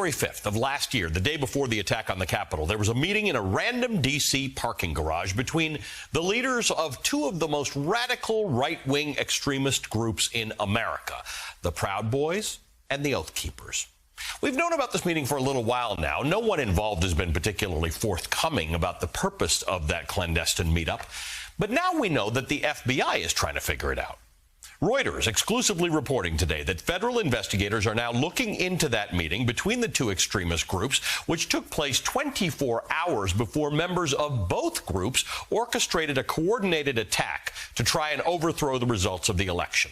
January 5th of last year, the day before the attack on the Capitol, there was a meeting in a random D.C. parking garage between the leaders of two of the most radical right-wing extremist groups in America, the Proud Boys and the Oath Keepers. We've known about this meeting for a little while now. No one involved has been particularly forthcoming about the purpose of that clandestine meetup. But now we know that the FBI is trying to figure it out. Reuters exclusively reporting today that federal investigators are now looking into that meeting between the two extremist groups, which took place 24 hours before members of both groups orchestrated a coordinated attack to try and overthrow the results of the election.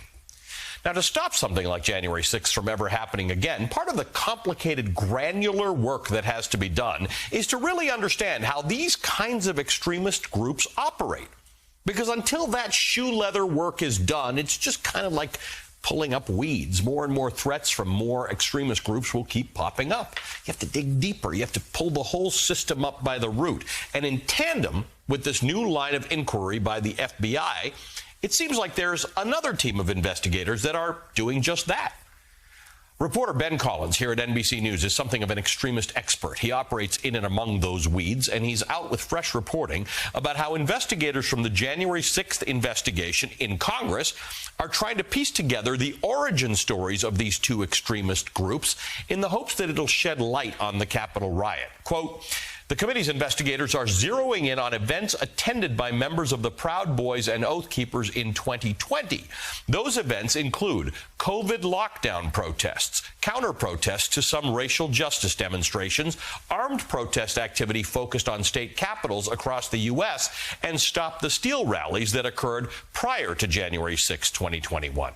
Now, to stop something like January 6th from ever happening again, part of the complicated, granular work that has to be done is to really understand how these kinds of extremist groups operate. Because until that shoe leather work is done, it's just kind of like pulling up weeds. More and more threats from more extremist groups will keep popping up. You have to dig deeper. You have to pull the whole system up by the root. And in tandem with this new line of inquiry by the FBI, it seems like there's another team of investigators that are doing just that. Reporter Ben Collins here at NBC News is something of an extremist expert. He operates in and among those weeds, and he's out with fresh reporting about how investigators from the January 6th investigation in Congress are trying to piece together the origin stories of these two extremist groups in the hopes that it'll shed light on the Capitol riot. Quote, the committee's investigators are zeroing in on events attended by members of the Proud Boys and Oath Keepers in 2020. Those events include COVID lockdown protests, counter-protests to some racial justice demonstrations, armed protest activity focused on state capitals across the U.S., and Stop the Steal rallies that occurred prior to January 6, 2021.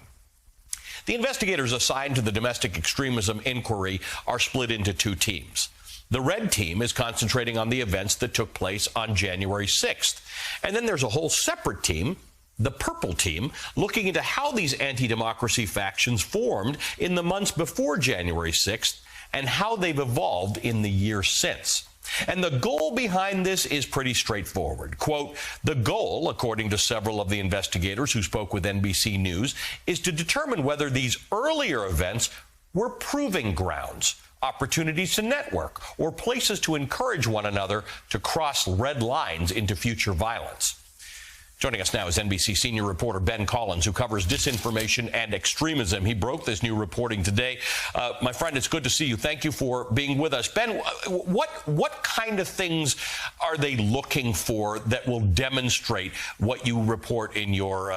The investigators assigned to the domestic extremism inquiry are split into two teams. The red team is concentrating on the events that took place on January 6th. And then there's a whole separate team, the purple team, looking into how these anti-democracy factions formed in the months before January 6th and how they've evolved in the year since. And the goal behind this is pretty straightforward. Quote, the goal, according to several of the investigators who spoke with NBC News, is to determine whether these earlier events were proving grounds, opportunities to network, or places to encourage one another to cross red lines into future violence. Joining us now is NBC senior reporter Ben Collins, who covers disinformation and extremism. He broke this new reporting today. My friend, it's good to see you. Thank you for being with us. Ben, what kind of things are they looking for that will demonstrate what you report in your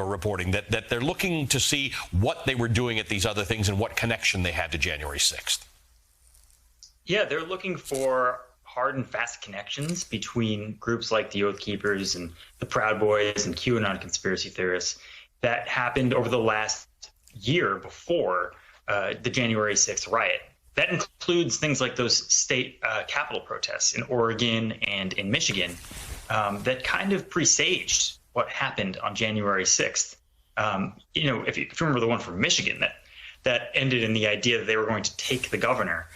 reporting, that they're looking to see what they were doing at these other things and what connection they had to January 6th? Yeah, they're looking for hard and fast connections between groups like the Oath Keepers and the Proud Boys and QAnon conspiracy theorists that happened over the last year before the January 6th riot. That includes things like those state Capitol protests in Oregon and in Michigan that kind of presaged what happened on January 6th. If you remember the one from Michigan that ended in the idea that they were going to take the governor.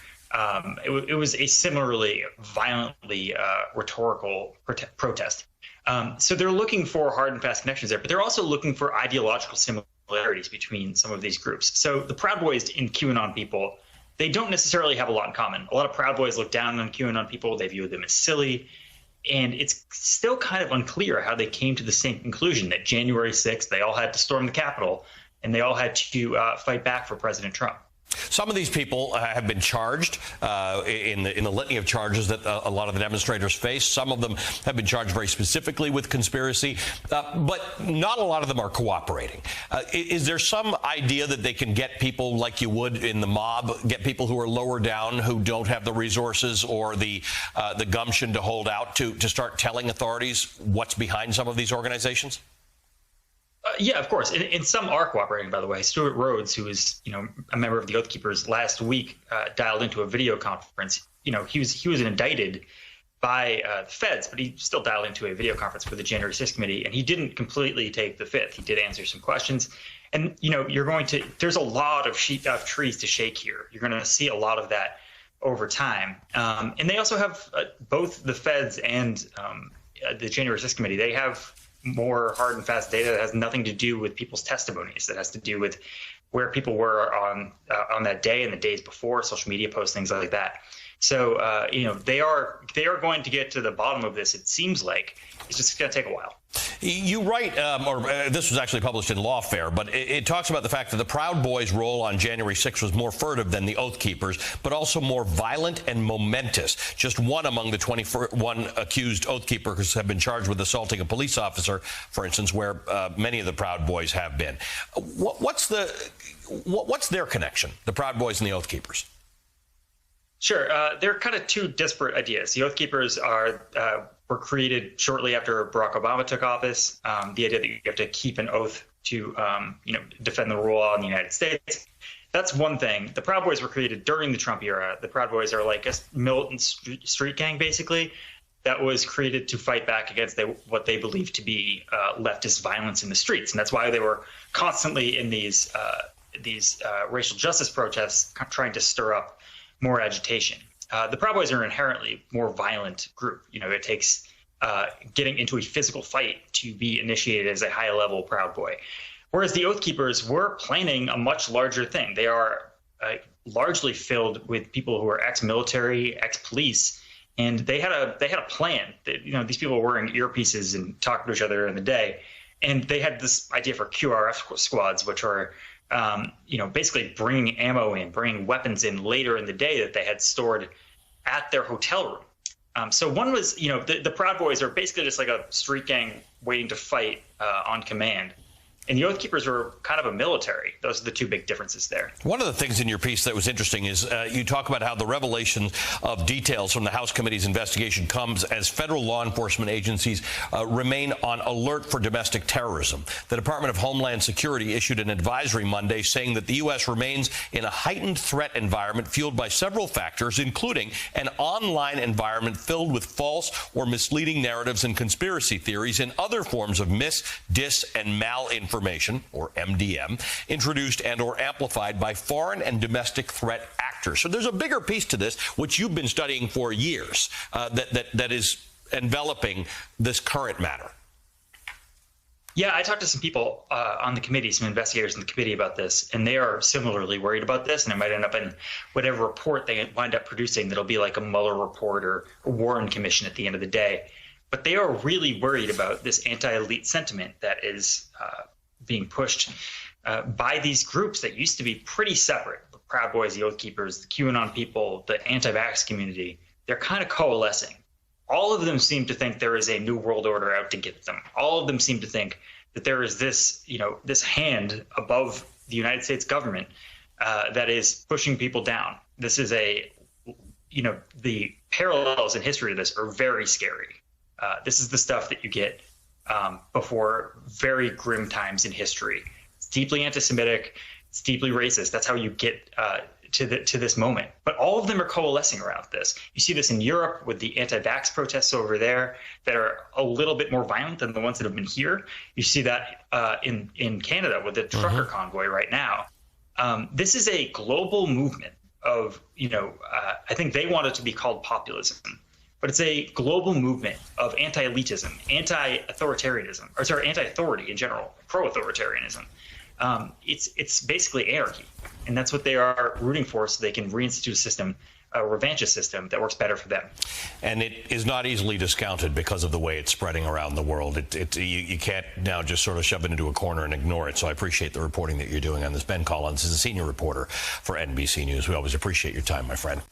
It was a similarly violently rhetorical protest. So they're looking for hard and fast connections there, but they're also looking for ideological similarities between some of these groups. So the Proud Boys and QAnon people, they don't necessarily have a lot in common. A lot of Proud Boys look down on QAnon people. They view them as silly. And it's still kind of unclear how they came to the same conclusion that January 6th, they all had to storm the Capitol and they all had to fight back for President Trump. Some of these people have been charged in the litany of charges that a lot of the demonstrators face. Some of them have been charged very specifically with conspiracy, but not a lot of them are cooperating. Is there some idea that they can get people like you would in the mob, get people who are lower down, who don't have the resources or the gumption to hold out, to start telling authorities what's behind some of these organizations? Yeah, of course. And some are cooperating, by the way. Stuart Rhodes, who is, a member of the Oath Keepers, last week dialed into a video conference. He was indicted by the feds, but he still dialed into a video conference for the January 6th committee, and he didn't completely take the fifth. He did answer some questions. And, there's a lot of trees to shake here. You're going to see a lot of that over time. And they also have both the feds and the January 6th committee. They have more hard and fast data that has nothing to do with people's testimonies, that has to do with where people were on that day and the days before, social media posts, things like that. So they are going to get to the bottom of this. It seems like it's just going to take a while. You write, this was actually published in Lawfare, but it talks about the fact that the Proud Boys' role on January 6th was more furtive than the Oath Keepers, but also more violent and momentous. Just one among the 21 accused Oath Keepers have been charged with assaulting a police officer, for instance, where many of the Proud Boys have been. What's their connection, the Proud Boys and the Oath Keepers? Sure. They're kind of two disparate ideas. The Oath Keepers were created shortly after Barack Obama took office. The idea that you have to keep an oath to defend the rule of law in the United States. That's one thing. The Proud Boys were created during the Trump era. The Proud Boys are like a militant street gang, basically, that was created to fight back against what they believe to be leftist violence in the streets. And that's why they were constantly in these racial justice protests trying to stir up more agitation. The Proud Boys are an inherently more violent group. It takes getting into a physical fight to be initiated as a high-level Proud Boy. Whereas the Oath Keepers were planning a much larger thing. They are largely filled with people who are ex-military, ex-police, and they had a plan. These people were wearing earpieces and talking to each other in the day, and they had this idea for QRF squads, which are basically bringing ammo in, bringing weapons in later in the day that they had stored at their hotel room. So one was, the Proud Boys are basically just like a street gang waiting to fight on command. And the Oath Keepers were kind of a military. Those are the two big differences there. One of the things in your piece that was interesting is you talk about how the revelation of details from the House Committee's investigation comes as federal law enforcement agencies remain on alert for domestic terrorism. The Department of Homeland Security issued an advisory Monday saying that the U.S. remains in a heightened threat environment fueled by several factors, including an online environment filled with false or misleading narratives and conspiracy theories and other forms of dis, and malinformation, or MDM, introduced and or amplified by foreign and domestic threat actors. So there's a bigger piece to this, which you've been studying for years, that is enveloping this current matter. Yeah, I talked to some people on the committee, some investigators in the committee about this, and they are similarly worried about this, and it might end up in whatever report they wind up producing that'll be like a Mueller report or a Warren Commission at the end of the day. But they are really worried about this anti-elite sentiment that is being pushed by these groups that used to be pretty separate. The Proud Boys, the Oath Keepers, the QAnon people, the anti-vax community, they're kind of coalescing. All of them seem to think there is a new world order out to get them. All of them seem to think that there is this, this hand above the United States government that is pushing people down. This is the parallels in history to this are very scary. This is the stuff that you get before very grim times in history. It's deeply anti-Semitic. It's deeply racist. That's how you get to this moment. But all of them are coalescing around this. You see this in Europe with the anti-vax protests over there that are a little bit more violent than the ones that have been here. You see that in Canada with the trucker convoy right now. This is a global movement of, I think they want it to be called populism. But it's a global movement of anti-elitism, anti-authoritarianism, anti-authority in general, pro-authoritarianism. It's basically anarchy, and that's what they are rooting for, so they can reinstitute a system, a revanchist system that works better for them. And it is not easily discounted because of the way it's spreading around the world. You can't now just sort of shove it into a corner and ignore it. So I appreciate the reporting that you're doing on this. Ben Collins is a senior reporter for NBC News. We always appreciate your time, my friend.